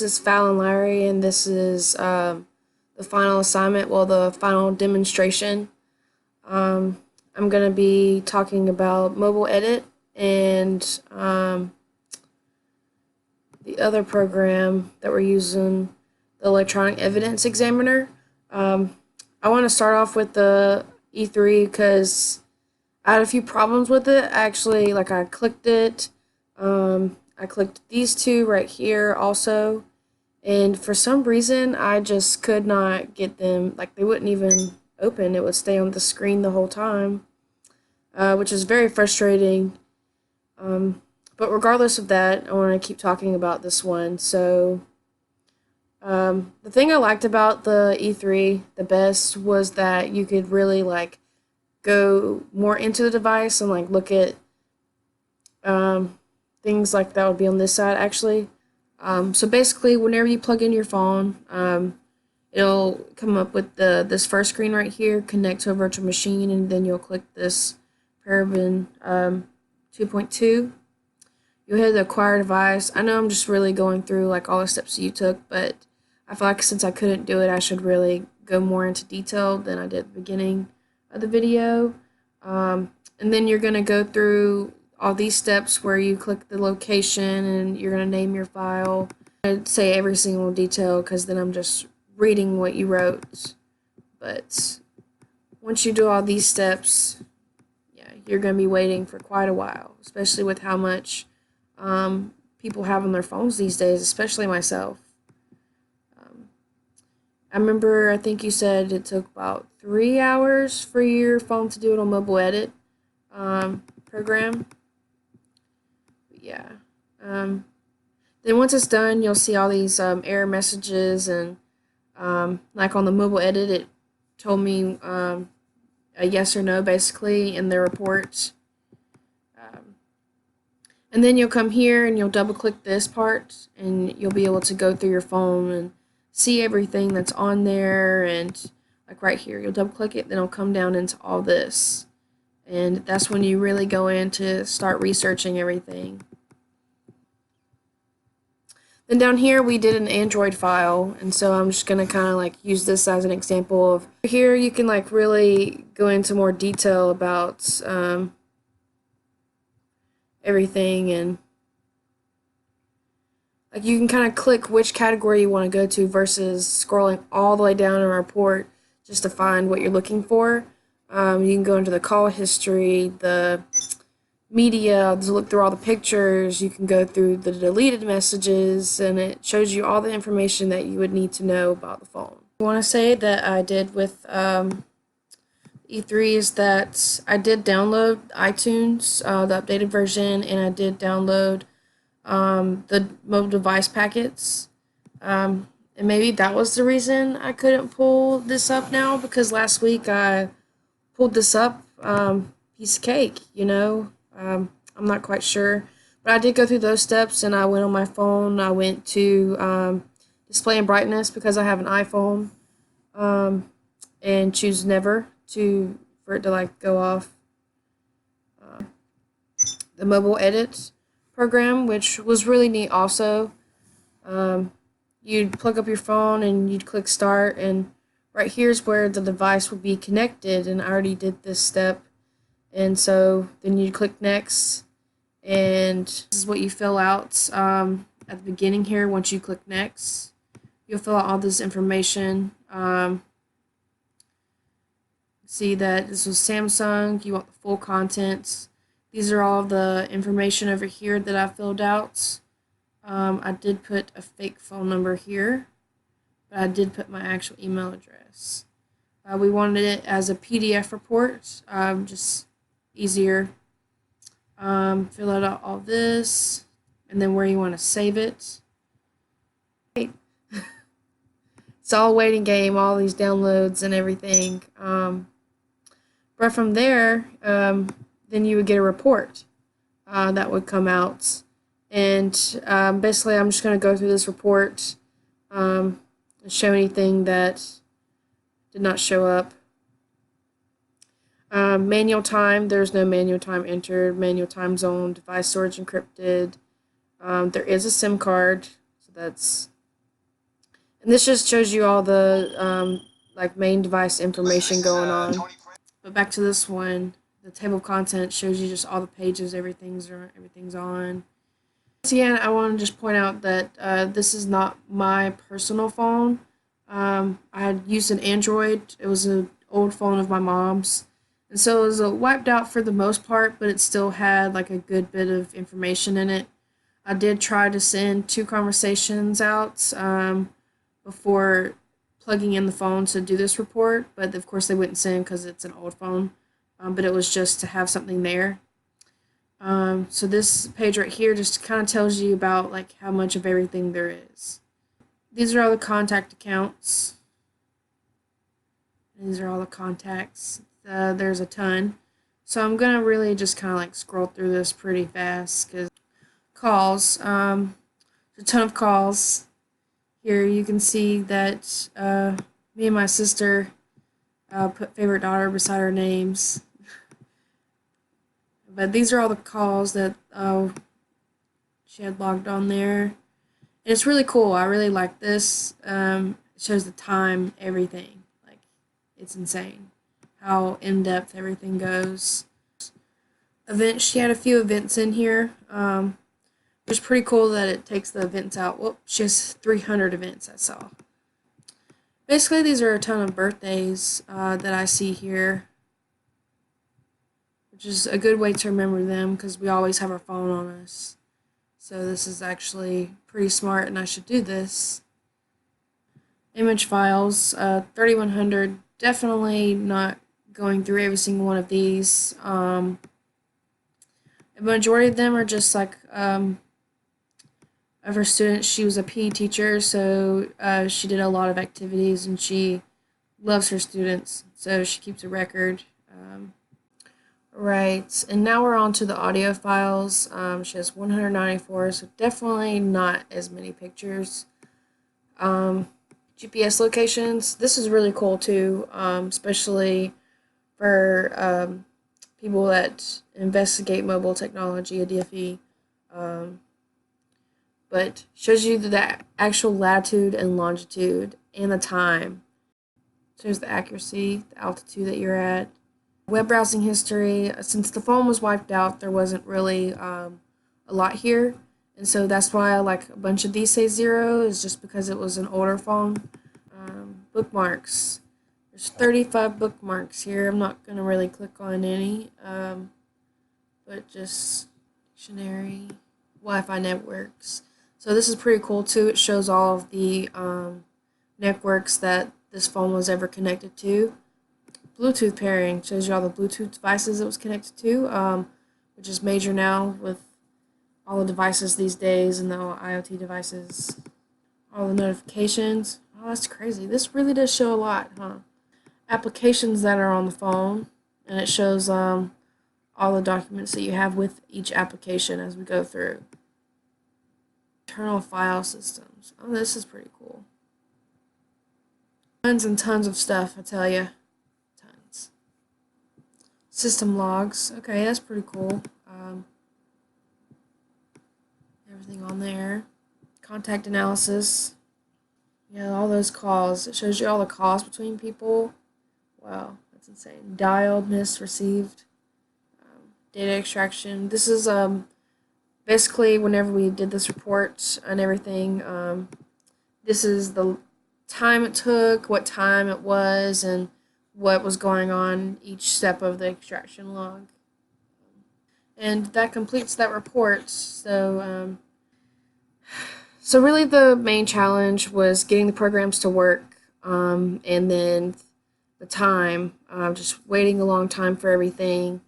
this is Fallon Larry, and this is the final assignment, well, the final demonstration. I'm going to be talking about Mobile Edit and the other program that we're using, the Electronic Evidence Examiner. I want to start off with the E3 because I had a few problems with it. Actually, I clicked it. I clicked these two right here also, and for some reason I just could not get them. They wouldn't even open. It would stay on the screen the whole time, which is very frustrating. But regardless of that, I want to keep talking about this one. So the thing I liked about the E3 the best was that you could really go more into the device and look at things that would be on this side actually. So basically, whenever you plug in your phone, it'll come up with this first screen right here, connect to a virtual machine, and then you'll click this Paraben 2.2. You'll hit the acquire device. I know I'm just really going through all the steps that you took, but I feel like since I couldn't do it, I should really go more into detail than I did at the beginning of the video. And then you're going to go through all these steps where you click the location and you're going to name your file. I'd say every single detail because then I'm just reading what you wrote. But once you do all these steps, yeah, you're going to be waiting for quite a while, especially with how much people have on their phones these days, especially myself. I remember, I think you said it took about 3 hours for your phone to do it on Mobile Edit program. Yeah. Then once it's done, you'll see all these error messages, and on the Mobile Edit, it told me a yes or no basically in the report. And then you'll come here and you'll double click this part, and you'll be able to go through your phone and see everything that's on there. And right here, you'll double click it, then it'll come down into all this, and that's when you really go in to start researching everything. Then down here we did an Android file, and so I'm just gonna kind of use this as an example of here you can really go into more detail about everything, and you can kind of click which category you want to go to versus scrolling all the way down in a report just to find what you're looking for. You can go into the call history, the media, to look through all the pictures. You can go through the deleted messages, and it shows you all the information that you would need to know about the phone. I want to say that I did with E3 is that I did download iTunes, the updated version, and I did download the mobile device packets. And maybe that was the reason I couldn't pull this up now, because last week I pulled this up, piece of cake, you know. I'm not quite sure, but I did go through those steps, and I went on my phone. I went to display and brightness because I have an iPhone, and choose never for it to go off. The Mobile Edit program, which was really neat also. You'd plug up your phone and you'd click start, and right here's where the device would be connected, and I already did this step. And so then you click next, and this is what you fill out at the beginning here. Once you click next, you'll fill out all this information. See that this was Samsung. You want the full contents. These are all the information over here that I filled out. I did put a fake phone number here, but I did put my actual email address. We wanted it as a PDF report, just easier. Fill out all this, and then where you want to save it. It's all a waiting game, all these downloads and everything. But from there, then you would get a report that would come out. And basically, I'm just going to go through this report and show anything that did not show up. Manual time, there's no manual time entered. Manual time zone, device storage encrypted. There is a SIM card, so that's And this just shows you all the like main device information going on. But back to this one, the table of contents shows you just all the pages, everything's on. Once again, I want to just point out that this is not my personal phone. I had used an Android. It was an old phone of my mom's. And so it was wiped out for the most part, but it still had like a good bit of information in it. I did try to send 2 conversations out before plugging in the phone to do this report, but of course they wouldn't send because it's an old phone. But it was just to have something there. So this page right here just kind of tells you about like how much of everything there is. These are all the contact accounts. These are all the contacts. There's a ton. So I'm going to really just kind of like scroll through this pretty fast because calls, a ton of calls. Here you can see that me and my sister put favorite daughter beside our names. But these are all the calls that she had logged on there. And it's really cool. I really like this. It shows the time, everything. Like, it's insane how in-depth everything goes. Events, she had a few events in here. It's pretty cool that it takes the events out. Whoop, she has 300 events, I saw. Basically, these are a ton of birthdays that I see here, which is a good way to remember them because we always have our phone on us. So this is actually pretty smart, and I should do this. Image files, 3100. Definitely not going through every single one of these. The majority of them are just like of her students. She was a PE teacher, so she did a lot of activities, and she loves her students, so she keeps a record. Right, and now we're on to the audio files. She has 194, so definitely not as many pictures. GPS locations. This is really cool too, especially for people that investigate mobile technology, a DFE. But shows you the actual latitude and longitude and the time. Shows the accuracy, the altitude that you're at. Web browsing history. Since the phone was wiped out, there wasn't really a lot here. And so that's why like a bunch of these say 0 is just because it was an older phone. Bookmarks. There's 35 bookmarks here. I'm not going to really click on any. But just dictionary, Wi-Fi networks. So this is pretty cool too. It shows all of the networks that this phone was ever connected to. Bluetooth pairing shows you all the Bluetooth devices it was connected to, which is major now with all the devices these days and the IoT devices. All the notifications. Oh, that's crazy. This really does show a lot, huh? Applications that are on the phone, and it shows all the documents that you have with each application as we go through. Internal file systems. Oh, this is pretty cool. Tons and tons of stuff, I tell you. Tons. System logs. Okay, that's pretty cool. Everything on there. Contact analysis. Yeah, all those calls. It shows you all the calls between people. Wow, that's insane. Dialed, missed, received. Data extraction. This is basically whenever we did this report and everything. This is the time it took, what time it was, and what was going on each step of the extraction log. And that completes that report. So really the main challenge was getting the programs to work, and then the time, just waiting a long time for everything.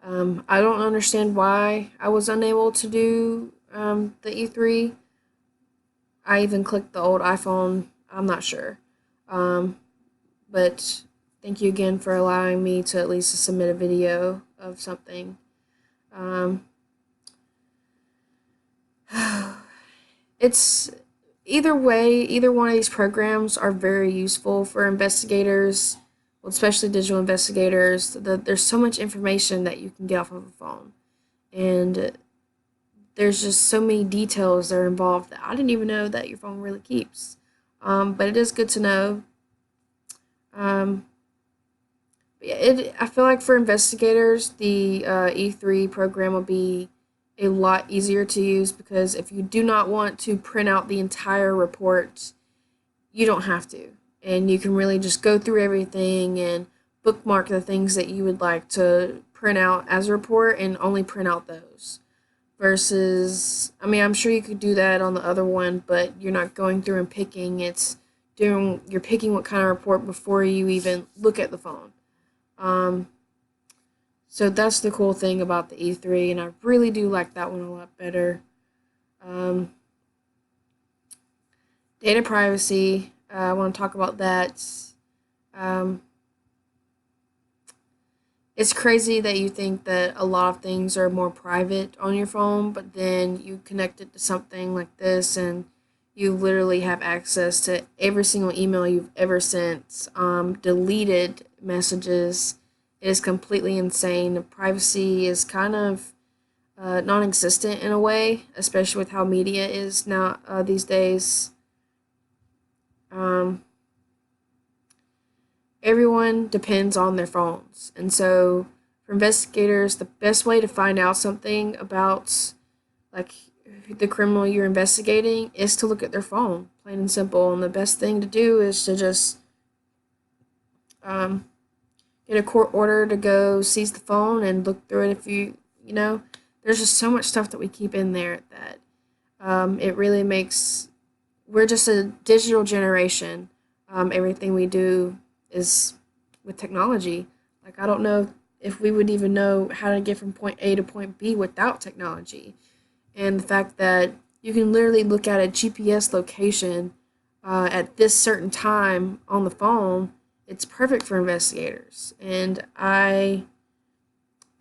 I don't understand why I was unable to do the E3. I even clicked the old iPhone. I'm not sure. But thank you again for allowing me to at least submit a video of something. It's either way, either one of these programs are very useful for investigators, well, especially digital investigators. There's so much information that you can get off of a phone, and there's just so many details that are involved that I didn't even know that your phone really keeps. But it is good to know. Um, I feel like for investigators, the E3 program will be a lot easier to use because if you do not want to print out the entire report, you don't have to. And you can really just go through everything and bookmark the things that you would like to print out as a report and only print out those. Versus, I mean, I'm sure you could do that on the other one, but you're not going through and picking. You're picking what kind of report before you even look at the phone. Um, so that's the cool thing about the E3, and I really do like that one a lot better. Um, Data privacy, I want to talk about that. Um, it's crazy that you think that a lot of things are more private on your phone, but then you connect it to something like this, and you literally have access to every single email you've ever sent, deleted messages. It is completely insane. Privacy is kind of non-existent in a way, especially with how media is now these days. Um, Everyone depends on their phones, and so for investigators, the best way to find out something about like the criminal you're investigating is to look at their phone, plain and simple. And the best thing to do is to just um, get a court order to go seize the phone and look through it. If you know, there's just so much stuff that we keep in there that it really makes we're just a digital generation. Everything we do is with technology. Like, I don't know if we would even know how to get from point A to point B without technology. And the fact that you can literally look at a GPS location at this certain time on the phone, it's perfect for investigators. And I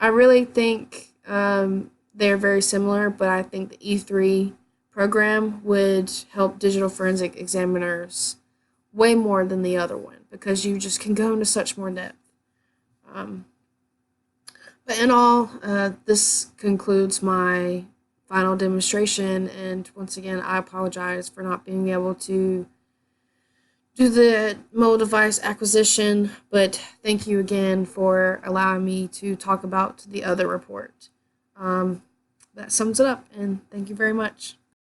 really think they're very similar, but I think the E3 program would help digital forensic examiners way more than the other one because you just can go into such more depth. Um, but in all, this concludes my final demonstration, and once again, I apologize for not being able to do the mobile device acquisition, but thank you again for allowing me to talk about the other report. Um, that sums it up, and thank you very much.